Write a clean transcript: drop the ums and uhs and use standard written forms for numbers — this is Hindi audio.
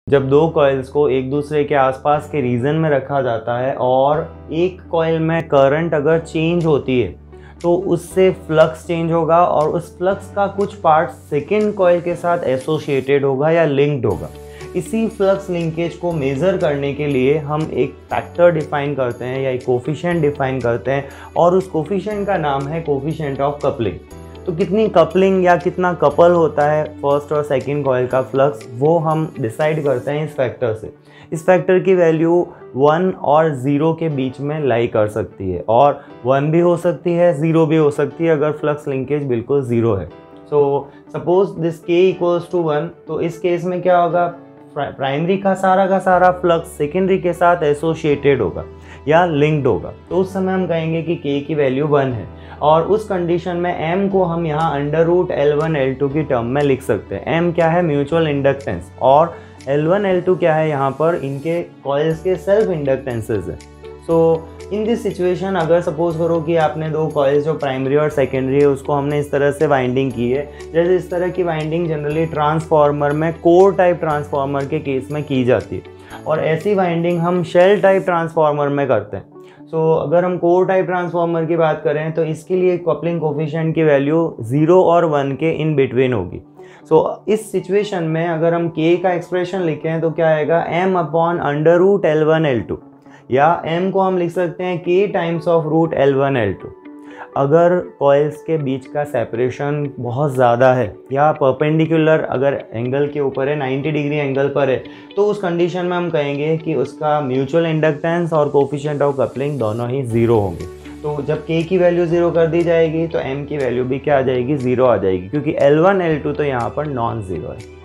जब दो कॉइल्स को एक दूसरे के आसपास के रीजन में रखा जाता है और एक कॉइल में करंट अगर चेंज होती है तो उससे फ्लक्स चेंज होगा और उस फ्लक्स का कुछ पार्ट सेकेंड कॉइल के साथ एसोसिएटेड होगा या लिंक्ड होगा। इसी फ्लक्स लिंकेज को मेज़र करने के लिए हम एक फैक्टर डिफाइन करते हैं या एक कोफिशिएंट डिफाइन करते हैं और उस कोफिशिएंट का नाम है कोफिशिएंट ऑफ कपलिंग। तो कितनी कपलिंग या कितना कपल होता है फर्स्ट और सेकंड कॉइल का फ्लक्स, वो हम डिसाइड करते हैं इस फैक्टर से। इस फैक्टर की वैल्यू 1 और 0 के बीच में लाई कर सकती है और 1 भी हो सकती है, 0 भी हो सकती है अगर फ्लक्स लिंकेज बिल्कुल 0 है। So suppose this k equals to 1, तो इस केस में क्या होगा, प्राइमरी का सारा फ्लक्स सेकेंडरी के साथ एसोसिएटेड होगा या लिंक्ड होगा। तो उस समय हम कहेंगे कि k की वैल्यू 1 है और उस कंडीशन में m को हम यहाँ अंडर रूट L1 L2 की टर्म में लिख सकते हैं। m क्या है, म्यूचुअल इंडक्टेंस, और L1 L2 क्या है, यहाँ पर इनके कॉइल्स के सेल्फ इंडक्टेंसेस है। सो इन दिस सिचुएशन अगर सपोज करो कि आपने दो कॉइल्स जो प्राइमरी और सेकेंडरी है उसको हमने इस तरह से वाइंडिंग की है, जैसे इस तरह की वाइंडिंग जनरली ट्रांसफार्मर में कोर टाइप ट्रांसफार्मर के केस में की जाती है और ऐसी वाइंडिंग हम शेल टाइप ट्रांसफार्मर में करते हैं। सो अगर हम कोर टाइप ट्रांसफार्मर की बात करें तो इसके लिए कपलिंग कोफिशिएंट की वैल्यू 0 और 1 के इन बिटवीन होगी। सो इस सिचुएशन में अगर हम k का एक्सप्रेशन लिखें तो क्या आएगा, m upon under root L1 L2, या m को हम लिख सकते हैं k times of root L1 L2। अगर कॉइल्स के बीच का सेपरेशन बहुत ज़्यादा है या परपेंडिकुलर अगर एंगल के ऊपर है, 90 डिग्री एंगल पर है, तो उस कंडीशन में हम कहेंगे कि उसका म्यूचुअल इंडक्टेंस और कोफिशिएंट ऑफ कपलिंग दोनों ही 0 होंगे। तो जब k की वैल्यू 0 कर दी जाएगी तो m की वैल्यू भी क्या आ जाएगी, 0 आ जाएगी, क्योंकि L1 L2 तो यहाँ पर नॉन ज़ीरो है।